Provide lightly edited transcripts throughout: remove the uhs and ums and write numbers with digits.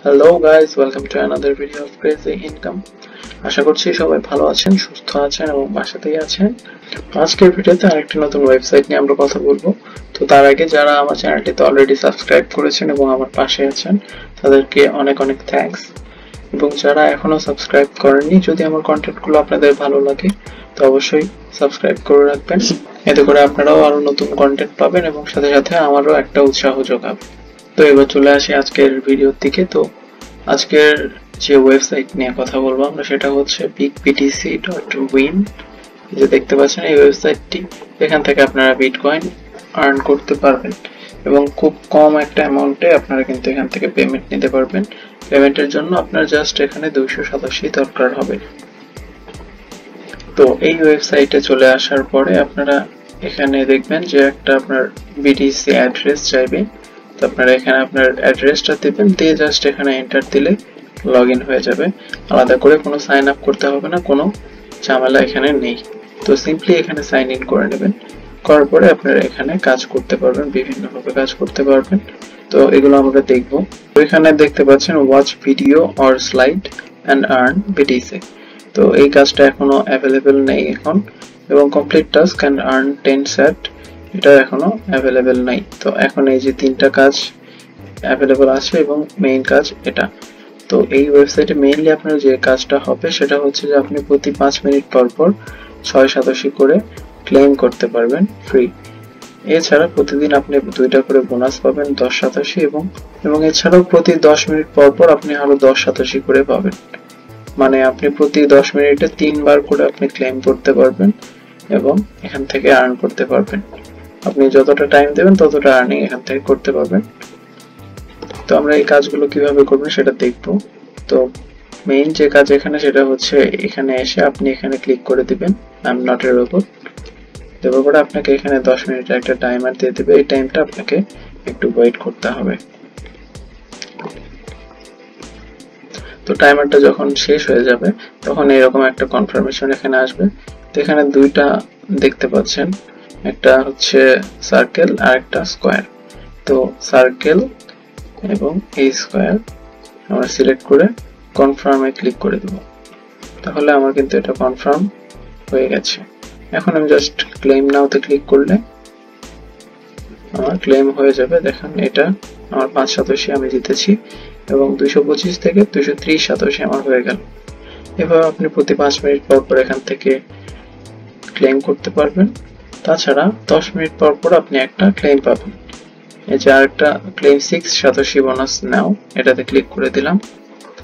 Hello guys, welcome to another video of crazy income. আশা করছি সবাই ভালো আছেন, সুস্থ আছেন এবং বাসাতেই আছেন। আজকের ভিডিওতে আরেকটি নতুন ওয়েবসাইট নিয়ে আমরা কথা বলবো। তো তার আগে যারা আমার চ্যানেলটিতে অলরেডি সাবস্ক্রাইব করেছেন এবং আমার পাশে আছেন তাদেরকে অনেক অনেক থ্যাঙ্কস। এবং যারা এখনো সাবস্ক্রাইব করেননি, যদি আমার কন্টেন্টগুলো আপনাদের ভালো লাগে তো অবশ্যই সাবস্ক্রাইব করে রাখবেন। এতে করে আপনারাও আরো নতুন কন্টেন্ট পাবেন এবং সাথে সাথে আমারও একটা উৎসাহ যোগাবে। তো এবার চলে আসি আজকের ভিডিওর দিকে। তো আজকের যে ওয়েবসাইট নিয়ে কথা বলবো আমরা সেটা হচ্ছে bigbtc.win। যে দেখতে পাচ্ছেন এই ওয়েবসাইটটি, এখান থেকে আপনারা বিটকয়েন আর্ন করতে পারবেন এবং খুব কম একটা অ্যামাউন্টে আপনারা কিন্তু এখান থেকে পেমেন্ট নিতে পারবেন। পেমেন্টের জন্য আপনার জাস্ট এখানে 287 দরকার হবে। তো এই ওয়েবসাইটে চলে আসার পরে আপনারা এখানে দেখবেন যে একটা আপনার বিটিসি অ্যাড্রেস চাইবে। তো আপনারা এখানে আপনার অ্যাড্রেসটা দিবেন, দিয়ে জাস্ট এখানে এন্টার দিলে লগইন হয়ে যাবে। আলাদা করে কোনো সাইন আপ করতে হবে না, কোনো ঝামেলা এখানে নেই। তো সিম্পলি এখানে সাইন ইন করে নেবেন। করার পরে আপনারা এখানে কাজ করতে পারবেন, বিভিন্নভাবে কাজ করতে পারবেন। তো এগুলো আমরা দেখবো। তো এখানে দেখতে পাচ্ছেন watch video or slide and earn BTC. তো এই কাজটা এখনো অ্যাভেলেবেল নেই এখন, এবং কমপ্লিট টাস্ক অ্যান্ড আর্ন 10 স্যাট এটা এখনো অ্যাভেলেবেল নাই। তো এখন এই যে তিনটা কাজ অ্যাভেলেবেল আছে এবং মেইন কাজ এটা। তো এই ওয়েবসাইটে মেইনলি আপনার যে কাজটা হবে সেটা হচ্ছে যে আপনি প্রতি 5 মিনিট পর পর 6 সতোশি করে ক্লেম করতে পারবেন ফ্রি। এছাড়া প্রতিদিন আপনি 2টা করে বোনাস পাবেন 10 সতোশি, এবং এছাড়াও প্রতি 10 মিনিট পর পর আপনি আরো 10 সতোশি করে পাবেন। মানে আপনি প্রতি 10 মিনিটে 3 বার করে আপনি ক্লেম করতে পারবেন এবং এখান থেকে আর্ন করতে পারবেন। আপনি যতটা টাইম দেবেন ততটা আর্নিং এখান থেকে করতে পারবেন। তো আমরা এই কাজগুলো কিভাবে করবেন সেটা দেখব। তো মেইন যে কাজ এখানে সেটা হচ্ছে এখানে এসে আপনি এখানে ক্লিক করে দিবেন I am not a robot. দেওয়ার পরে আপনাকে এখানে 10 মিনিটের একটা টাইমার দিয়ে দেবে। এই টাইমটা আপনাকে একটু ওয়েট করতে হবে। তো টাইমারটা যখন শেষ হয়ে যাবে তখন এরকম একটা কনফার্মেশন এখানে আসবে। তো এখানে দুইটা দেখতে পাচ্ছেন, একটা হচ্ছে সার্কেল আর একটা স্কোয়ার। তো সার্কেল এবং এই স্কোয়ার আমরা সিলেক্ট করে কনফার্মে ক্লিক করে দেব। তাহলে আমার কিন্তু এটা কনফার্ম হয়ে গেছে। এখন আমি জাস্ট ক্লেম নাওতে ক্লিক করলে আমার ক্লেম হয়ে যাবে। দেখেন এটা আমার 5 সতোশি আমি জিতেছি এবং 225 থেকে 230 সতোশি আমার হয়ে গেল। এভাবে আপনি প্রতি 5 মিনিট পর পর এখান থেকে ক্লেম করতে পারবেন। তাছাড়া 10 মিনিট পর পর আপনি একটা ক্লেম পাবেন। এই যে আরেকটা ক্লেম 6 সতোশি বোনাস নাও, এটাতে ক্লিক করে দিলাম।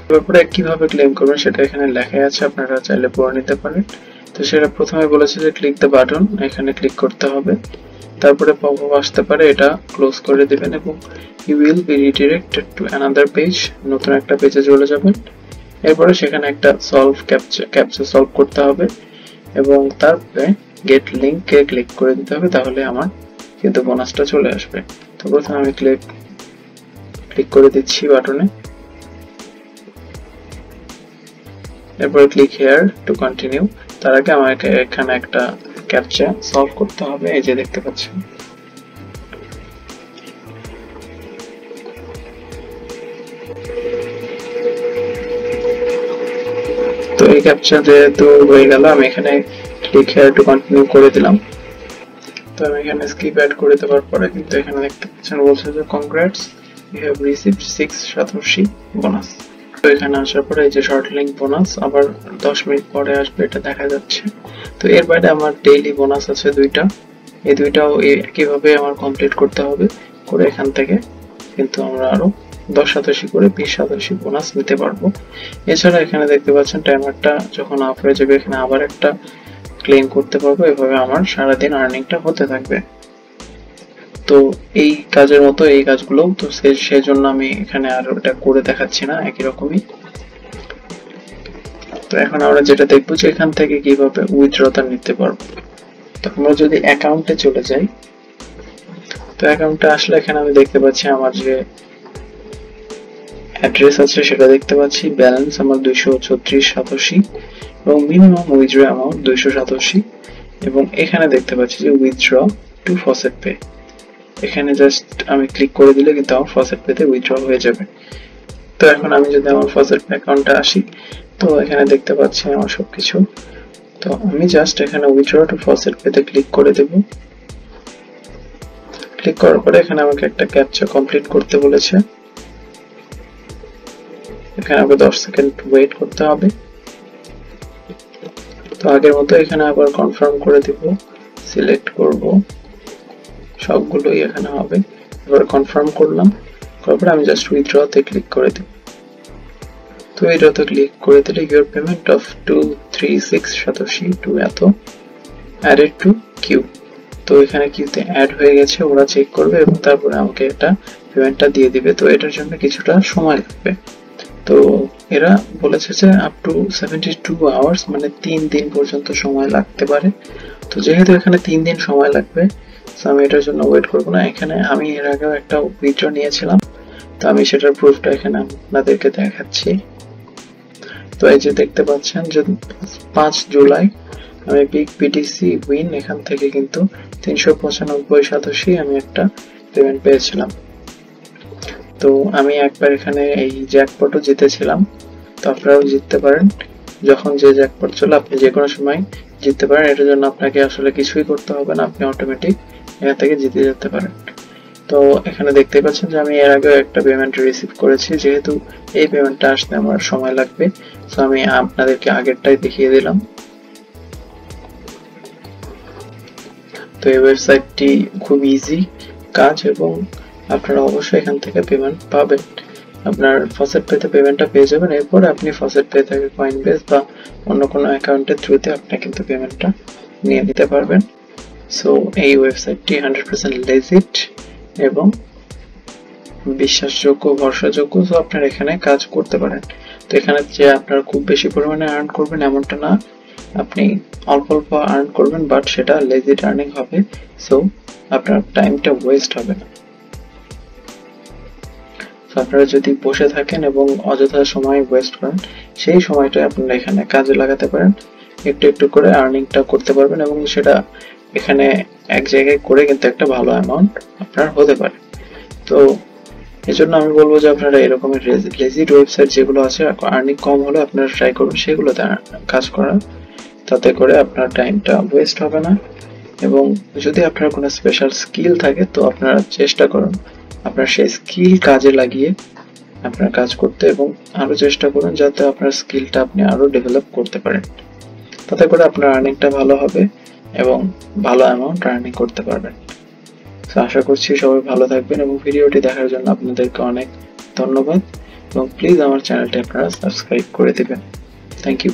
তারপরে কিভাবে ক্লেম করবেন সেটা এখানে লেখা আছে, আপনারা চাইলে পড়ে নিতে পারেন। তো সেটা প্রথমে বলেছে যে ক্লিক দ্য বাটন, এখানে ক্লিক করতে হবে। তারপরে পপআপ আসতে পারে, এটা ক্লোজ করে দিবেন এবং you will be redirected to another page, নতুন একটা পেজে চলে যাবেন। এরপরে সেখানে একটা ক্যাপচা সলভ করতে হবে এবং তারপরে গেট লিংকে ক্লিক করে দিতে হবে। তাহলে আমার কিন্তু বোনাসটা চলে আসবে। তো প্রথমে আমি ক্লিক করে দিচ্ছি বাটনে, এরপরে ক্লিক হিয়ার টু কন্টিনিউ। তার আগে আমাকে এখানে একটা ক্যাপচা সলভ করতে হবে, এই যে দেখতে পাচ্ছেন। তো এই ক্যাপচা যেহেতু হয়ে গেল, আমি এখানে ক্লিক হিয়ার টু কন্টিনিউ করে দিলাম। তো আমি এখানে স্কিপ অ্যাড করে দেওয়ার পরে কিন্তু এখানে দেখতে পাচ্ছেন বলছে যে congrats, you have received 6 satoshi bonus. তো এখানে আসার পরে এই যে শর্ট লিঙ্ক বোনাস আবার 10 মিনিট পরে আসবে, এটা দেখা যাচ্ছে। তো এর বাইরে আমার ডেইলি বোনাস আছে 2টা, এই 2টাও কিভাবে আমার কমপ্লিট করতে হবে করে এখান থেকে কিন্তু আমরা আরো 10 সতোশি করে 20 সতোশি বোনাস নিতে পারবো। এছাড়া এখানে দেখতে পাচ্ছেন টাইমারটা যখন অফ হয়ে যাবে এখানে আবার একটা ক্লেম করতে পারবো। এভাবে আমার সারাদিন আর্নিংটা হতে থাকবে। তো এই কাজের মতো এই কাজগুলো, তো সেই জন্য আমি এখানে আর এটা করে দেখাচ্ছি না, একই রকমই। তো এখন আমরা যেটা দেখবো যে এখান থেকে কিভাবে উইথড্রটা নিতে পারবো। তো আমরা যদি অ্যাকাউন্টে চলে যাই, তো অ্যাকাউন্টে আসলে এখানে আমি দেখতে পাচ্ছি আমার যে অ্যাড্রেস আছে সেটা দেখতে পাচ্ছি, ব্যালেন্স আমার 236 সতোশি এবং মিনিমাম উইথড্র অ্যামাউন্ট 200 সতোশি, এবং এখানে দেখতে পাচ্ছি যে উইথড্র টু ফসেটপে। এখানে জাস্ট আমি ক্লিক করে দিলে কিন্তু আমার ফসেটপেতে উইথড্র হয়ে যাবে। তো এখন আমি যদি আমার Faucetpay অ্যাকাউন্টে আসি, তো এখানে দেখতে পাচ্ছি আমার সবকিছু। তো আমি জাস্ট এখানে উইথড্র টু Faucetpay তে ক্লিক করে দেব। ক্লিক করার পরে এখানে আমাকে একটা ক্যাপচা কমপ্লিট করতে বলেছে। এখানে আমাকে 10 সেকেন্ড ওয়েট করতে হবে। তো আগের মতো এখানে আবার কনফার্ম করে দিব, সিলেক্ট করব, সবগুলোই এখানে হবে। এবার কনফার্ম করলাম, তারপরে আমি জাস্ট উইথড্র তে ক্লিক করে দেব। তো উইথড্র তে ক্লিক করে দিলে your payment of 236 satoshi to এত অ্যাডেড টু কিউ। তো এখানে কিউতে অ্যাড হয়ে গেছে, ওরা চেক করবে এবং তারপরে আমাকে এটা পেমেন্টটা দিয়ে দিবে। তো এটার জন্য কিছুটা সময় লাগবে। তো এরা বলেছে যে আপ টু 72 আওয়ার্স, মানে 3 দিন পর্যন্ত সময় লাগতে পারে। তো যেহেতু এখানে 3 দিন সময় লাগবে, তো আমি এটার জন্য ওয়েট করব না। এখানে আমি এর আগেও একটা উইথড্র নিয়েছিলাম, তো আমি সেটার প্রুফটা এখানে আপনাদেরকে দেখাচ্ছি। তো এই যে দেখতে পাচ্ছেন যে 5 জুলাই আমি bigbtc.win এখান থেকে কিন্তু 395 satoshi আমি একটা পেমেন্ট পেয়েছিলাম। তো আমি একবার এখানে এই জ্যাকপটও জিতেছিলাম। তো আপনারাও জিততে পারেন, যখন যে জ্যাকপট চলে আপনি যে কোনো সময় জিততে পারেন। এটার জন্য আপনাকে আসলে কিছুই করতে হবে না, আপনি অটোমেটিক এখান থেকে জিতে যেতে পারেন। তো এখানে দেখতে পাচ্ছেন যে আমি এর আগেও একটা পেমেন্ট রিসিভ করেছি। যেহেতু এই পেমেন্টটা আসতে আমার সময় লাগবে, তো আমি আপনাদেরকে আগেরটাই দেখিয়ে দিলাম। তো এই ওয়েবসাইটটি খুব ইজি কাজ এবং আপনারা অবশ্যই এখান থেকে পেমেন্ট পাবেন। আপনার Faucetpay তে পেমেন্টটা পেয়ে যাবেন, এরপর আপনি Faucetpay থেকে কয়েনবেস বা অন্য কোনো অ্যাকাউন্টের থ্রুতে আপনি কিন্তু পেমেন্টটা নিয়ে নিতে পারবেন। সো এই ওয়েবসাইটটি 100% লেজিট এবং বিশ্বাসযোগ্য, ভরসাযোগ্য। তো আপনারা এখানে কাজ করতে পারেন। তো এখানে যে আপনারা খুব বেশি পরিমাণে আর্ন করবেন এমনটা না, আপনি অল্প অল্প আর্ন করবেন, বাট সেটা লেজিট আর্নিং হবে। সো আপনার টাইমটা ওয়েস্ট হবে না। আপনারা যদি বসে থাকেন এবং অযথা সময় ওয়েস্ট করেন, সেই সময়টা আপনারা এখানে কাজে লাগাতে পারেন। একটু একটু করে আর্নিংটা করতে পারবেন এবং সেটা এখানে এক জায়গায় করে কিন্তু একটা ভালো অ্যামাউন্ট আপনার হতে পারে। তো এজন্য আমি বলবো যে আপনারা এরকমের লেজিট ওয়েবসাইট যেগুলো আছে, আর্নিং কম হলে আপনারা ট্রাই করুন সেগুলোতে কাজ করার। তাতে করে আপনার টাইমটা ওয়েস্ট হবে না। এবং যদি আপনার কোনো স্পেশাল স্কিল থাকে, তো আপনারা চেষ্টা করুন আপনার সেই স্কিল কাজে লাগিয়ে আপনার কাজ করতে, এবং আরো চেষ্টা করুন যাতে আপনার স্কিলটা আপনি আরো ডেভেলপ করতে পারেন। তাতে করে আপনার আর্নিংটা ভালো হবে এবং ভালো অ্যামাউন্ট আর্নিং করতে পারবেন। তো আশা করছি সবাই ভালো থাকবেন এবং ভিডিওটি দেখার জন্য আপনাদেরকে অনেক ধন্যবাদ এবং প্লিজ আমার চ্যানেলটি আপনারা সাবস্ক্রাইব করে দিবেন। Thank you.